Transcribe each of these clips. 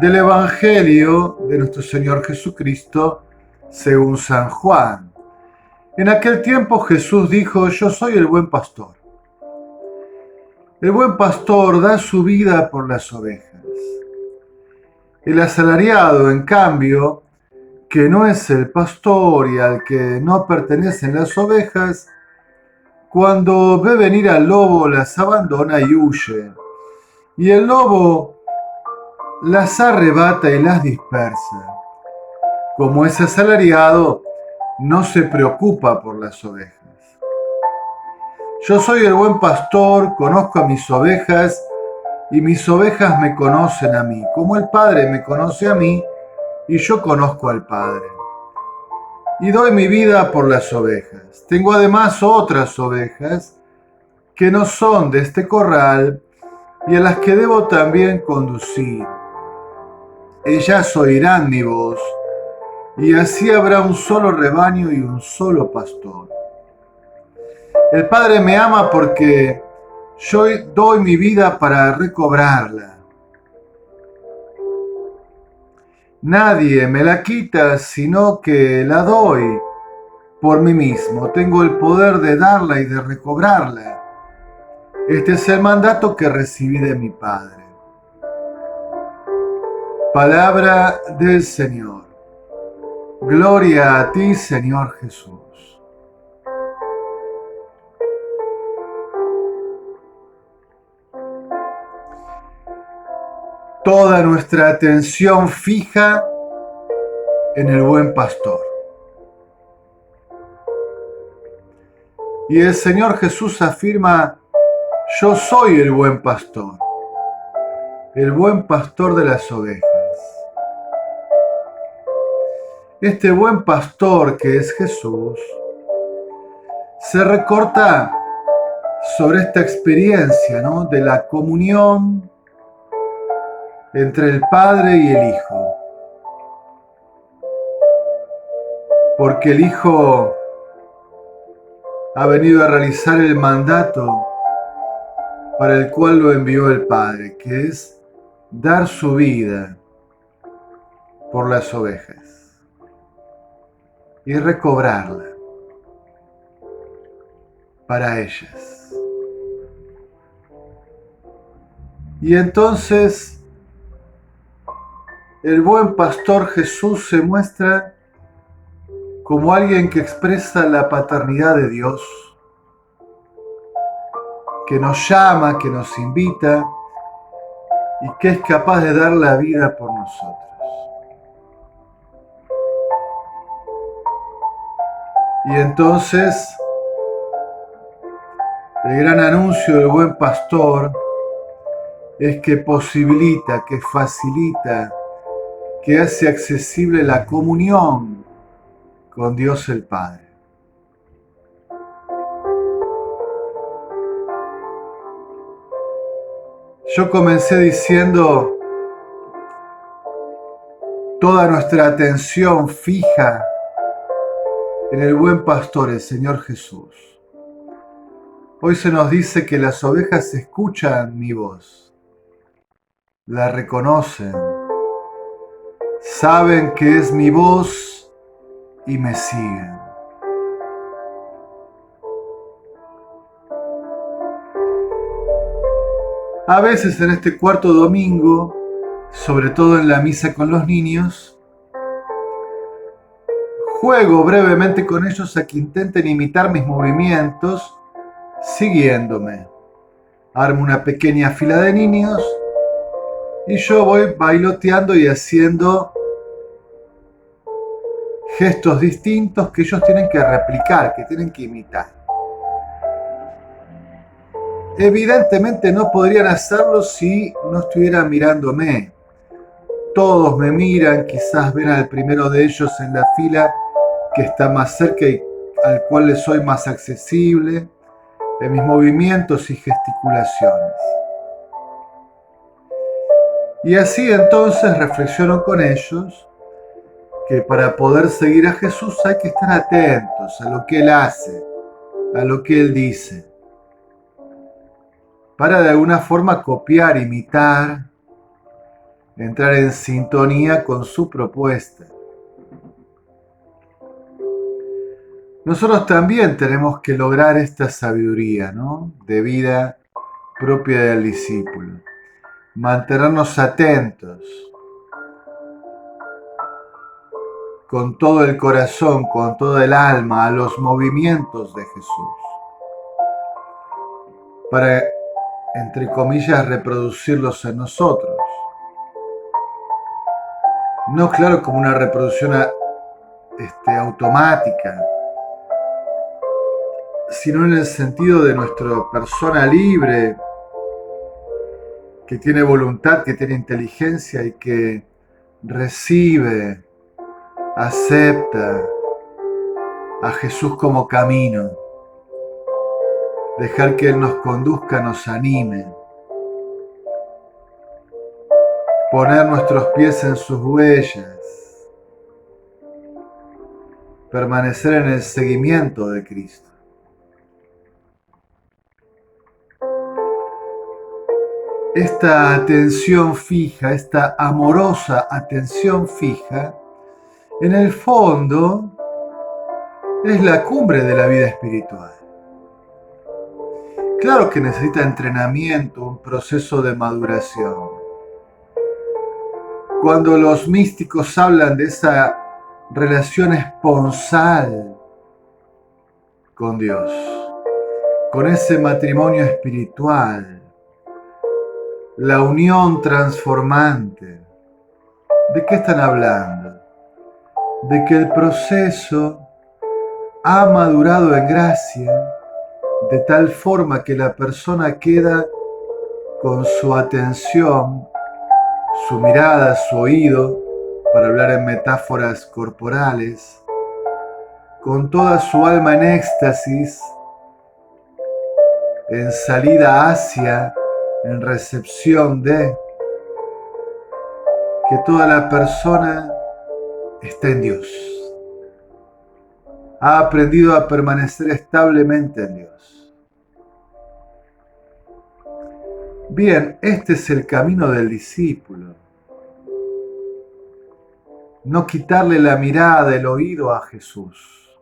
Del Evangelio de nuestro Señor Jesucristo según San Juan. En aquel tiempo Jesús dijo: Yo soy el buen pastor. El buen pastor da su vida por las ovejas. El asalariado, en cambio, que no es el pastor y al que no pertenecen las ovejas, cuando ve venir al lobo las abandona y huye. Y el lobo las arrebata y las dispersa. Como es asalariado, no se preocupa por las ovejas. Yo soy el buen pastor, conozco a mis ovejas y mis ovejas me conocen a mí, como el Padre me conoce a mí y yo conozco al Padre. Y doy mi vida por las ovejas. Tengo además otras ovejas que no son de este corral y a las que debo también conducir. Ellas oirán mi voz, y así habrá un solo rebaño y un solo pastor. El Padre me ama porque yo doy mi vida para recobrarla. Nadie me la quita, sino que la doy por mí mismo. Tengo el poder de darla y de recobrarla. Este es el mandato que recibí de mi Padre. Palabra del Señor. Gloria a ti, Señor Jesús. Toda nuestra atención fija en el buen pastor. Y el Señor Jesús afirma: yo soy el buen pastor de las ovejas. Este buen pastor que es Jesús se recorta sobre esta experiencia, ¿no?, de la comunión entre el Padre y el Hijo. Porque el Hijo ha venido a realizar el mandato para el cual lo envió el Padre, que es dar su vida por las ovejas y recobrarla para ellas. Y entonces el buen pastor Jesús se muestra como alguien que expresa la paternidad de Dios, que nos llama, que nos invita y que es capaz de dar la vida por nosotros. Y entonces el gran anuncio del buen pastor es que posibilita, que facilita, que hace accesible la comunión con Dios el Padre. Yo comencé diciendo: toda nuestra atención fija en el buen pastor, el Señor Jesús. Hoy se nos dice que las ovejas escuchan mi voz, la reconocen, saben que es mi voz y me siguen. A veces en este cuarto domingo, sobre todo en la misa con los niños, juego brevemente con ellos a que intenten imitar mis movimientos siguiéndome. Armo una pequeña fila de niños y yo voy bailoteando y haciendo gestos distintos que ellos tienen que replicar, que tienen que imitar. Evidentemente no podrían hacerlo si no estuvieran mirándome. Todos me miran, quizás ven al primero de ellos en la fila que está más cerca y al cual les soy más accesible en mis movimientos y gesticulaciones. Y así entonces reflexiono con ellos que para poder seguir a Jesús hay que estar atentos a lo que Él hace, a lo que Él dice, para de alguna forma copiar, imitar entrar en sintonía con su propuesta. Nosotros también tenemos que lograr esta sabiduría, ¿no?, de vida propia del discípulo. Mantenernos atentos con todo el corazón, con todo el alma, a los movimientos de Jesús, para, entre comillas, reproducirlos en nosotros. No, claro, como una reproducción automática, sino en el sentido de nuestra persona libre, que tiene voluntad, que tiene inteligencia y que recibe, acepta a Jesús como camino. Dejar que Él nos conduzca, nos anime. Poner nuestros pies en sus huellas. Permanecer en el seguimiento de Cristo. Esta atención fija, esta amorosa atención fija, en el fondo es la cumbre de la vida espiritual. Claro que necesita entrenamiento, un proceso de maduración. Cuando los místicos hablan de esa relación esponsal con Dios, con ese matrimonio espiritual, la unión transformante, ¿de qué están hablando? De que el proceso ha madurado en gracia de tal forma que la persona queda con su atención, su mirada, su oído, para hablar en metáforas corporales, con toda su alma en éxtasis, en salida hacia, en recepción de, que toda la persona está en Dios. Ha aprendido a permanecer establemente en Dios. Bien, este es el camino del discípulo. No quitarle la mirada, el oído a Jesús.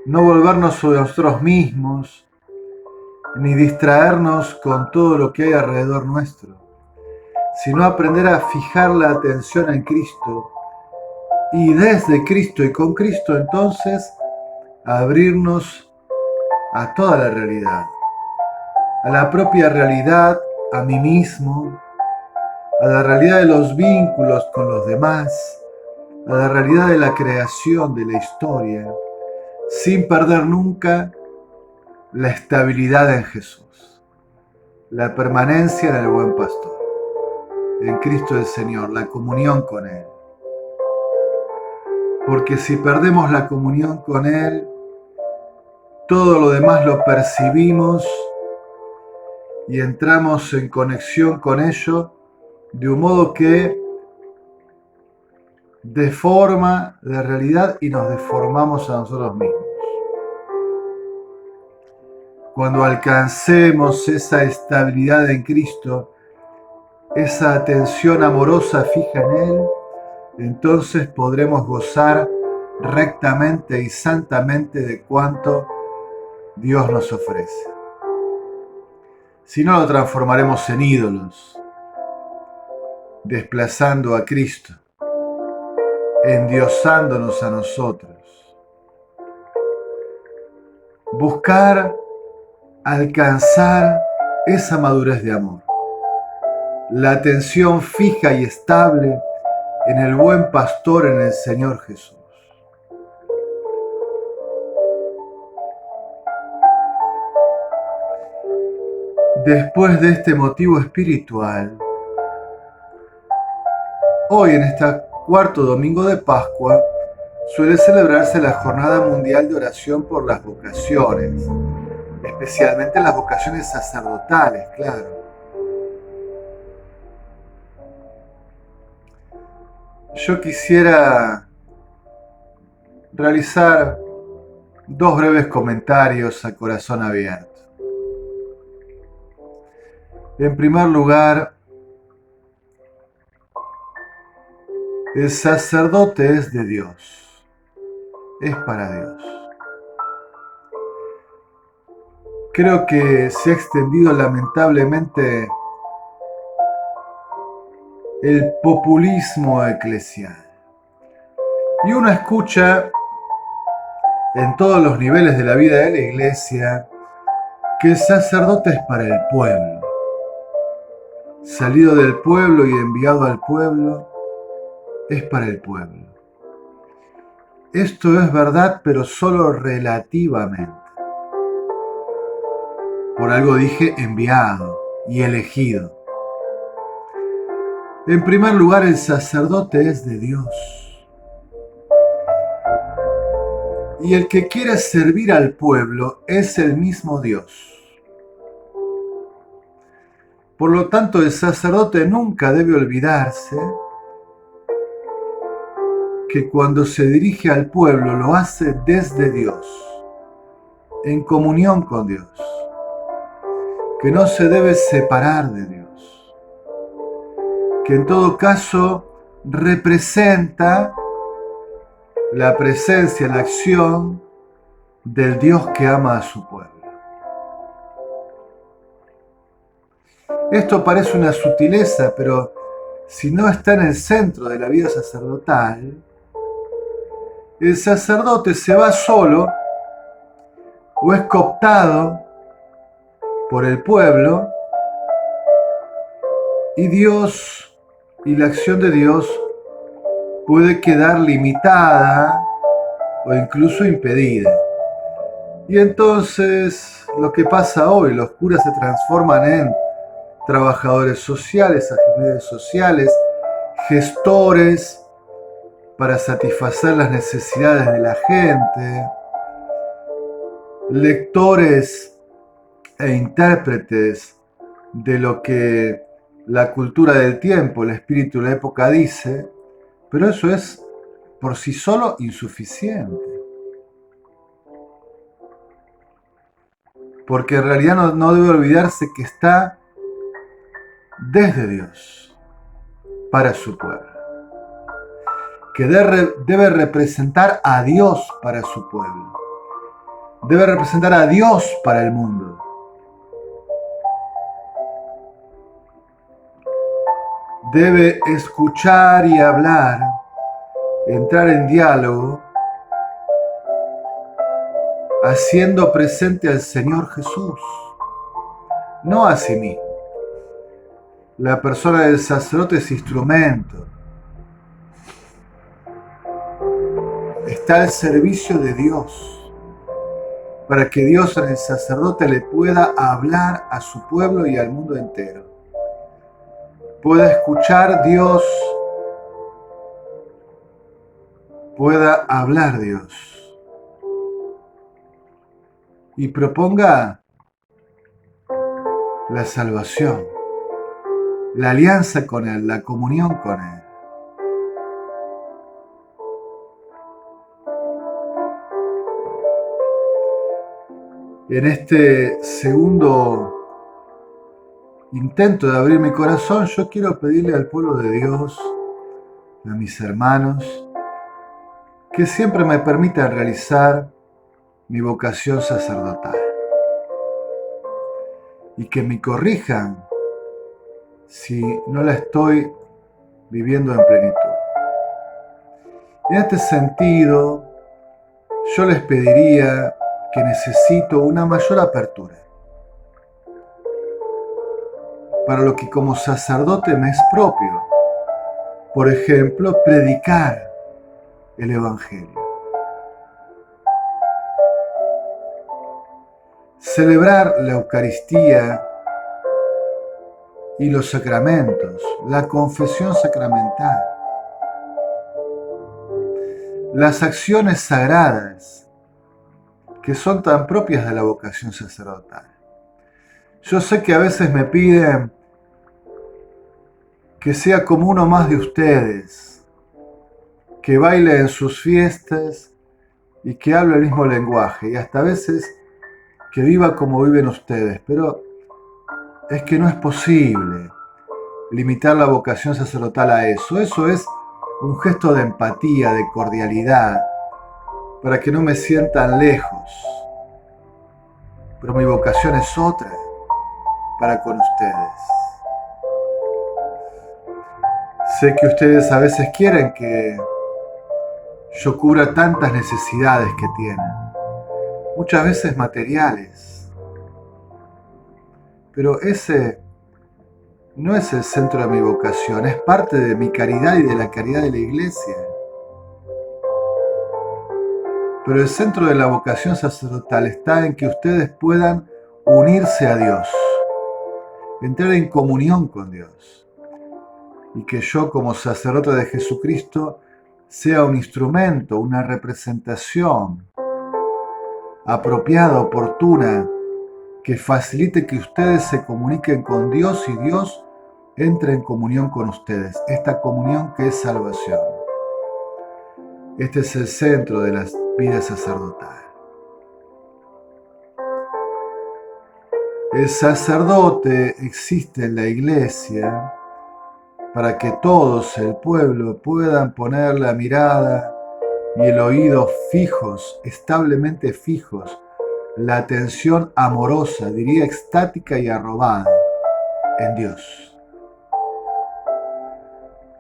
No volvernos sobre nosotros mismos, ni distraernos con todo lo que hay alrededor nuestro, sino aprender a fijar la atención en Cristo y desde Cristo y con Cristo entonces abrirnos a toda la realidad, a la propia realidad, a mí mismo, a la realidad de los vínculos con los demás, a la realidad de la creación, de la historia, sin perder nunca la estabilidad en Jesús, la permanencia en el buen pastor, en Cristo el Señor, la comunión con Él. Porque si perdemos la comunión con Él, todo lo demás lo percibimos y entramos en conexión con ello de un modo que deforma la realidad y nos deformamos a nosotros mismos. Cuando alcancemos esa estabilidad en Cristo, esa atención amorosa fija en Él, entonces podremos gozar rectamente y santamente de cuanto Dios nos ofrece. Si no, lo transformaremos en ídolos, desplazando a Cristo, endiosándonos a nosotros. Buscar alcanzar esa madurez de amor, la atención fija y estable en el buen pastor, en el Señor Jesús. Después de este motivo espiritual, hoy en este cuarto domingo de Pascua suele celebrarse la Jornada Mundial de Oración por las Vocaciones, especialmente las vocaciones sacerdotales, claro. Yo quisiera realizar dos breves comentarios a corazón abierto. En primer lugar, El sacerdote es de Dios, es para Dios. Creo que se ha extendido lamentablemente el populismo eclesial. Y uno escucha en todos los niveles de la vida de la iglesia que el sacerdote es para el pueblo. Salido del pueblo y enviado al pueblo, es para el pueblo. Esto es verdad, pero solo relativamente. Por algo dije enviado y elegido. En primer lugar, el sacerdote es de Dios. Y el que quiere servir al pueblo es el mismo Dios. Por lo tanto, el sacerdote nunca debe olvidarse que cuando se dirige al pueblo lo hace desde Dios, en comunión con Dios, que no se debe separar de Dios, que en todo caso representa la presencia, la acción del Dios que ama a su pueblo. Esto parece una sutileza, pero si no está en el centro de la vida sacerdotal, el sacerdote se va solo o es cooptado por el pueblo y Dios y la acción de Dios puede quedar limitada o incluso impedida. Y entonces lo que pasa hoy, los curas se transforman en trabajadores sociales, agentes sociales, gestores para satisfacer las necesidades de la gente, lectores e intérpretes de lo que la cultura del tiempo, el espíritu de la época dice, pero eso es por sí solo insuficiente. Porque en realidad no debe olvidarse que está desde Dios, para su pueblo. Que debe representar a Dios para su pueblo. Debe representar a Dios para el mundo. Debe escuchar y hablar, entrar en diálogo, haciendo presente al Señor Jesús, no a sí mismo. La persona del sacerdote es instrumento. Está al servicio de Dios, para que Dios en el sacerdote le pueda hablar a su pueblo y al mundo entero. Pueda escuchar Dios, pueda hablar Dios y proponga la salvación, la alianza con Él, la comunión con Él. En este segundo intento de abrir mi corazón, yo quiero pedirle al pueblo de Dios, a mis hermanos, que siempre me permitan realizar mi vocación sacerdotal y que me corrijan si no la estoy viviendo en plenitud. En este sentido, yo les pediría que necesito una mayor apertura para lo que como sacerdote me es propio. Por ejemplo, predicar el Evangelio. Celebrar la Eucaristía y los sacramentos, la confesión sacramental, las acciones sagradas que son tan propias de la vocación sacerdotal. Yo sé que a veces me piden que sea como uno más de ustedes, que baile en sus fiestas y que hable el mismo lenguaje, y hasta a veces que viva como viven ustedes, pero es que no es posible limitar la vocación sacerdotal a eso. Eso es un gesto de empatía, de cordialidad, para que no me sientan lejos. Pero mi vocación es otra para con ustedes. Sé que ustedes a veces quieren que yo cubra tantas necesidades que tienen, muchas veces materiales, pero ese no es el centro de mi vocación, es parte de mi caridad y de la caridad de la Iglesia. Pero el centro de la vocación sacerdotal está en que ustedes puedan unirse a Dios, entrar en comunión con Dios, y que yo como sacerdote de Jesucristo sea un instrumento, una representación apropiada, oportuna, que facilite que ustedes se comuniquen con Dios y Dios entre en comunión con ustedes. Esta comunión que es salvación. Este es el centro de la vida sacerdotal. El sacerdote existe en la Iglesia para que todos, el pueblo, puedan poner la mirada y el oído fijos, establemente fijos, la atención amorosa, diría extática y arrobada, en Dios,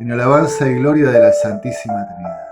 en alabanza y gloria de la Santísima Trinidad.